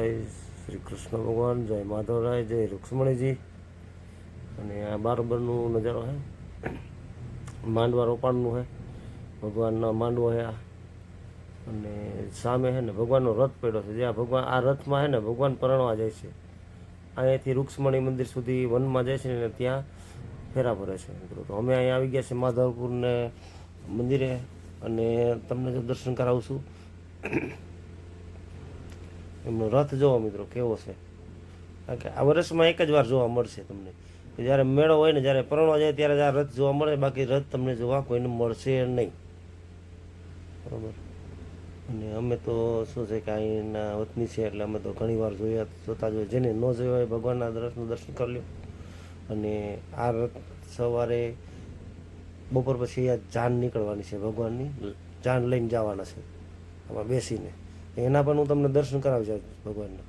માધવરાય, શ્રી કૃષ્ણ ભગવાન, જય માધવરાય, જય રૂક્ષ્મણીજી. અને આ બારબરનું નજારો છે, માંડવા રોપાણનું છે, ભગવાનના માંડવો છે આ. અને સામે છે ને ભગવાનનો રથ પડ્યો છે, જ્યાં ભગવાન આ રથમાં છે ને ભગવાન પરણવા જાય છે. અહીંયાથી રૂક્ષ્મણી મંદિર સુધી વનમાં જાય છે ને ત્યાં ફેરા ભરે છે મિત્રો. તો અમે અહીંયા આવી ગયા છે માધવપુરને મંદિરે, અને તમને જો દર્શન કરાવું છું. એમનો રથ જોવો મિત્રો કેવો છે, કારણ કે આ વર્ષમાં એક જ વાર જોવા મળશે તમને. જ્યારે મેળો હોય ને, જ્યારે પરણવા જાય ત્યારે જ આ રથ જોવા મળે, બાકી રથ તમને જોવા કોઈને મળશે નહીં, બરાબર. અને અમે તો શું છે કે અહીંના વતની છે, એટલે અમે તો ઘણી વાર જોતા જોઈએ. જેને ન જોયો હોય ભગવાનના રથનું દર્શન કરી લ્યો. અને આ રથ સવારે બપોર પછી આ જાન નીકળવાની છે, ભગવાનની જાન લઈને જવાના છે આમાં બેસીને. એના પણ હું તમને દર્શન કરાવી છું ભગવાનના.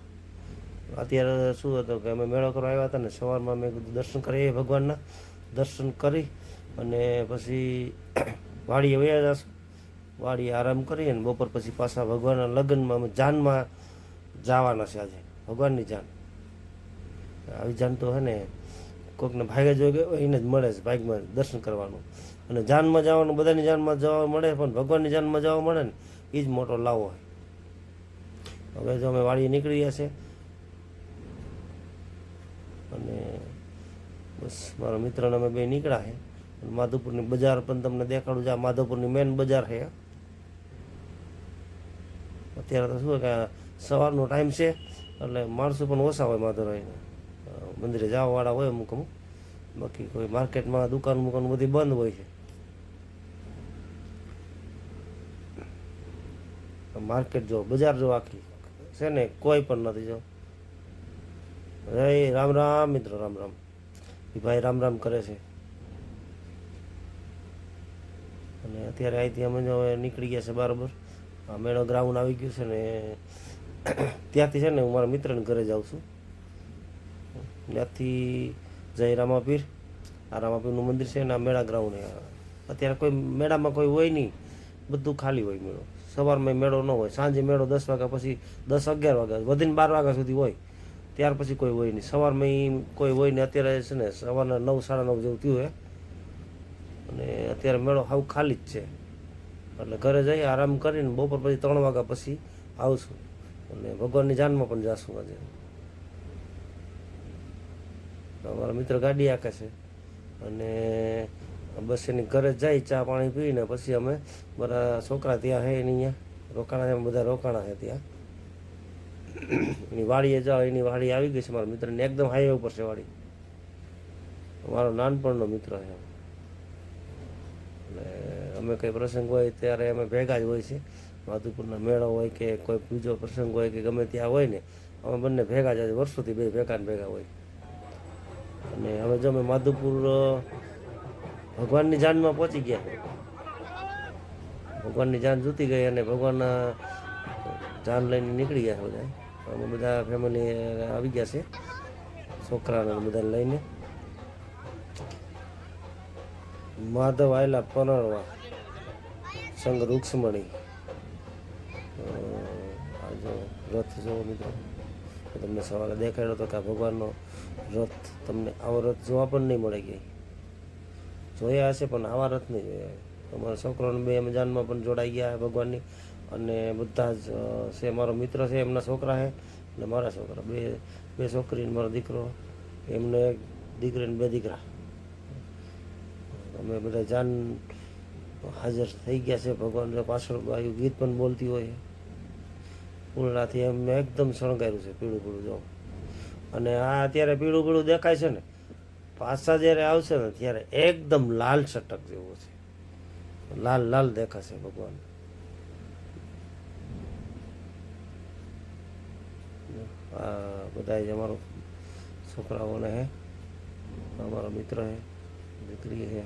અત્યારે શું હતું કે અમે મેળો કરવા આવ્યા હતા ને, સવારમાં મેં કીધું દર્શન કરીએ ભગવાનના. દર્શન કરી અને પછી વાડીએ વયા જશું, વાડીએ આરામ કરીએ ને બપોર પછી પાછા ભગવાનના લગ્નમાં અમે જાનમાં જવાના છે આજે. ભગવાનની જાન, આવી જાન તો હે ને કોઈકને ભાગે જોઈ ગયો એને જ મળે છે, ભાગમાં દર્શન કરવાનું. અને જાનમાં જવાનું, બધાની જાનમાં જવા મળે, પણ ભગવાનની જાનમાં જવા મળે ને એ જ મોટો લાવો હોય. હવે જો અમે વાડીએ નીકળી ગયા છે, અને બસ મારા મિત્રને અમે બે નીકળ્યા છે. માધવપુરની બજાર પણ તમને દેખાડું છે. આ માધવપુરની મેન બજાર છે. અત્યારે તો શું કે સવારનો ટાઈમ છે, એટલે માણસો પણ ઓછા હોય માધવરાયના મંદિરે જવાવાળા હોય અમુક અમુક. બાકી કોઈ માર્કેટમાં દુકાન મુકાન બધી બંધ હોય છે. માર્કેટ જો, બજાર જો આખી છે ને કોઈ પણ નથી. જો રામ રામ મિત્રો, રામ રામ. એ ભાઈ રામ રામ કરે છે. અને અત્યારે અહીંથી અમે જો નીકળી ગયા છે બરાબર. આ મેળો ગ્રાઉન્ડ આવી ગયું છે ને ત્યાંથી છે ને હું મારા મિત્રને ઘરે જાઉં છું. ત્યાંથી જય રામાપીર, આ રામાપીરનું મંદિર છે ને આ મેળા ગ્રાઉન્ડ. અત્યારે કોઈ મેળામાં કોઈ હોય નહીં, બધું ખાલી હોય મેળો. સવારમાં મેળો ન હોય, સાંજે મેળો 10 વાગ્યા પછી 10-11 વાગ્યા વધીને 12 વાગ્યા સુધી હોય, ત્યાર પછી કોઈ હોય નહીં. સવારમાં કોઈ હોય નહીં. અત્યારે છે ને સવારના 9-9:30 જેવું થયું છે, અને અત્યારે મેળો હાવ ખાલી જ છે. એટલે ઘરે જઈ આરામ કરીને બપોર પછી 3 વાગ્યા પછી આવશું, અને ભગવાનની જાનમાં પણ જાશું આજે. અમારા મિત્ર ગાડી આંકે છે, અને બસ એની ઘરે જઈ ચા પાણી પીને પછી અમે બધા છોકરા ત્યાં છે એની અહીંયા રોકાણા છે, બધા રોકાણા છે ત્યાં. એની વાડીએ જાઓ, એની વાડી આવી ગઈ છે મારા મિત્રની, એકદમ હાઈવે ઉપર છે વાડી. મારો નાનપણનો મિત્ર છે. એટલે અમે કંઈ પ્રસંગ હોય ત્યારે અમે ભેગા જ હોય છે. માધવપુરના મેળો હોય કે કોઈ બીજો પ્રસંગ હોય કે ગમે ત્યાં હોય ને, અમે બંને ભેગા જ વર્ષોથી બે ભેગા ને ભેગા હોય. અને હવે જો અમે માધવપુર ભગવાનની જાનમાં પહોંચી ગયા. ભગવાનની જાન જૂતી ગઈ અને ભગવાનના જાન લઈને નીકળી ગયા બધા. અમે બધા ફેમિલી આવી ગયા છે, છોકરાને બધાને લઈને. માધવ આયલા પરણવા, સંગ રૂક્ષ્મણી. આ જો રથ જોવો મિત્રો, તમને સવારે દેખાડ્યો હતો કે આ ભગવાનનો રથ. તમને આવો રથ જોવા પણ નહીં મળે. ક્યાંય જોયા હશે પણ આવા રથ નહીં જોયા. અમારા છોકરાને બે અમે જાનમાં પણ જોડાઈ ગયા ભગવાનની. અને બધા જ છે, મારો મિત્ર છે એમના છોકરા છે, અને મારા છોકરા બે છોકરી ને મારો દીકરો, એમને એક દીકરી ને 2 દીકરા. અમે બધા જાન હાજર થઈ ગયા છે. ભગવાન પાછળ વાયુ ગીત પણ બોલતી હોય. ફૂલડાથી એમ એકદમ શણગાર્યું છે, પીળું પીળું જો. અને આ અત્યારે પીળું પીળું દેખાય છે ને, પાછા જ્યારે આવશે ને ત્યારે એકદમ લાલ છટક જેવો છે, લાલ લાલ દેખાશે ભગવાન. આ બધા જ અમારો છોકરાઓને હે, અમારો મિત્ર હે, દીકરી હે.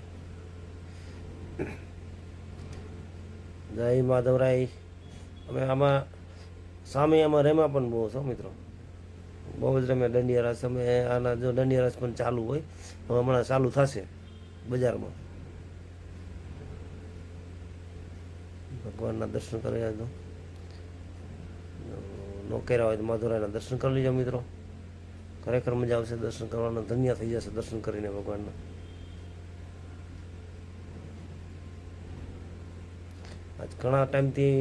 જય માધવરાય. અમે આમાં સામે આમાં રેમાં પણ બહુ છો મિત્રો, બહુ જ રમ્યા દંડિયા રાસ. અમે આના જો દંડિયા રાસ પણ ચાલુ હોય, હવે હમણાં ચાલુ થશે બજારમાં. ભગવાનના દર્શન કર્યા તો ન કર્યા હોય તો માધવરાયના દર્શન કરી લીજો મિત્રો. ખરેખર મજા આવશે દર્શન કરવાના, ધન્ય થઈ જશે દર્શન કરીને ભગવાનના. આજ ઘણા ટાઈમથી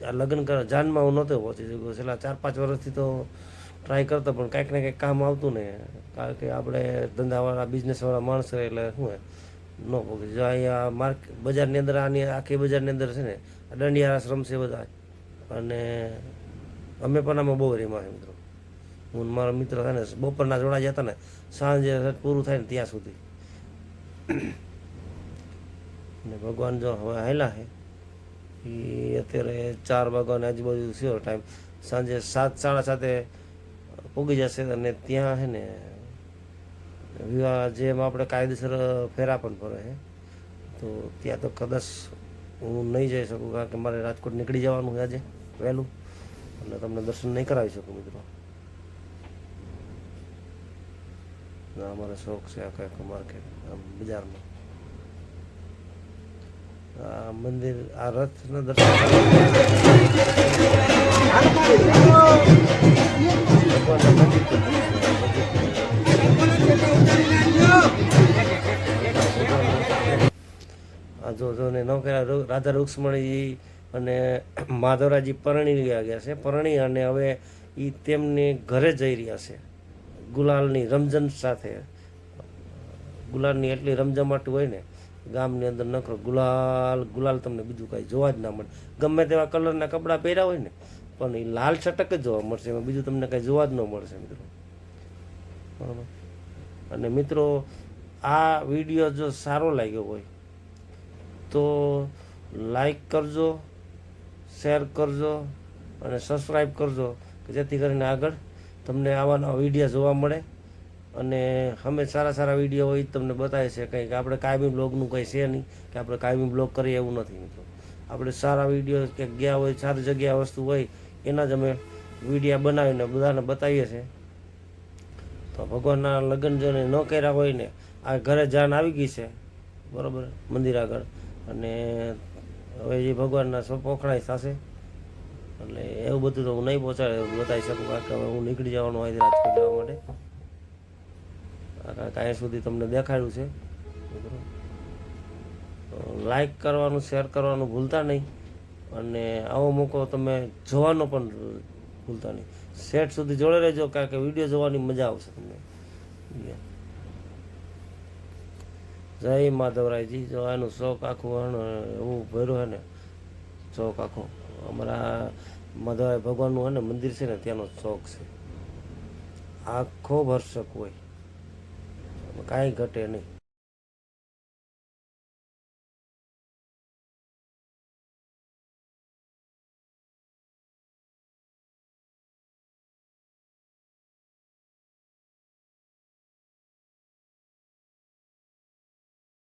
આ લગ્ન જાનમાં હું નહોતો પહોંચી શક્યો. છેલ્લા 4-5 વર્ષથી તો ટ્રાય કરતો, પણ કાંઈક ને કંઈક કામ આવતું ને, કારણ કે આપણે ધંધાવાળા બિઝનેસવાળા માણસો એટલે શું હે ન પહોંચી. જો અહીંયા બજારની અંદર, આની આખી બજારની અંદર છે ને દંડિયા રાસ રમશે બધા, અને અમે પણ આમાં બહુ રેમાં છે મિત્રો. હું મારો મિત્ર થાય ને બપોરના જોડા જતા ને સાંજે પૂરું થાય ને ત્યાં સુધી. ને ભગવાન જો હવે હાલ્યા છે એ અત્યારે 4 વાગ્યાની આજુબાજુ થયો ટાઈમ, સાંજે 7-7:30 પૂગી જશે. અને ત્યાં છે ને વિવાહ જેમ આપણે કાયદેસર ફેરા પણ ફરે છે, તો ત્યાં તો કદાચ હું નહીં જઈ શકું, કારણ કે મારે રાજકોટ નીકળી જવાનું છે આજે વહેલું, અને તમને દર્શન નહીં કરાવી શકું મિત્રો. અમારે શોખ છે આખા માર્કેટ આમ બજારમાં આ મંદિર, આ રથના દર્શન જો ને નવકરા રાધા રૂક્ષ્મણીજી અને માધવરાજી પરણી ગયા છે, પરણી અને હવે એ તેમને ઘરે જઈ રહ્યા છે ગુલાલની રમઝમ સાથે. ગુલાલની એટલી રમઝમાટ હોય ને ગામની અંદર, નકરો ગુલાલ તમને બીજું કાંઈ જોવા જ ના મળે. ગમે તેવા કલરના કપડાં પહેર્યા હોય ને, પણ એ લાલ છટક જ જોવા મળશે, એમાં બીજું તમને કાંઈ જોવા જ ન મળશે મિત્રો. બરાબર. અને મિત્રો આ વિડીયો જો સારો લાગ્યો હોય તો લાઈક કરજો, શેર કરજો અને સબસ્ક્રાઈબ કરજો, કે જેથી કરીને આગળ તમને આવા નવા વિડીયો જોવા મળે. અને અમે સારા વિડીયો હોય તમને બતાવે છે. કંઈક આપણે કાયમી બ્લોગનું કંઈ છે નહીં કે આપણે કાયમી બ્લોગ કરીએ, એવું નથી મિત્રો. આપણે સારા વિડીયો કે ગયા હોય, સારી જગ્યા વસ્તુ હોય એના જ અમે વિડીયો બનાવીને બધાને બતાવીએ છીએ. તો ભગવાનના લગ્ન જોને ન કર્યા હોય ને, આ ઘરે જાન આવી ગઈ છે બરાબર મંદિર આગળ, અને હવે જે ભગવાનના પોખણાઈ થશે, એટલે એવું બધું તો હું નહીં બતાવી શકું, કારણ કે હવે હું નીકળી જવાનું હોય રાજકોટ જવા માટે. કાંઈ સુધી તમને દેખાડ્યું છે મિત્રો. લાઈક કરવાનું, શેર કરવાનું ભૂલતા નહીં, અને આવો મોકો તમે જોવાનો પણ ભૂલતા નહીં. સેટ સુધી જોડે રહેજો, કારણ કે વિડીયો જોવાની મજા આવશે તમને. જય માધવરાયજી. જો એનું શોખ આખું એવું ભર્યું હે ને, શોખ આખો અમારા માધવરાય ભગવાનનું હે ને મંદિર છે ને ત્યાંનો શોખ છે, આખો ભરસક હોય, કાંઈ ઘટે નહીં.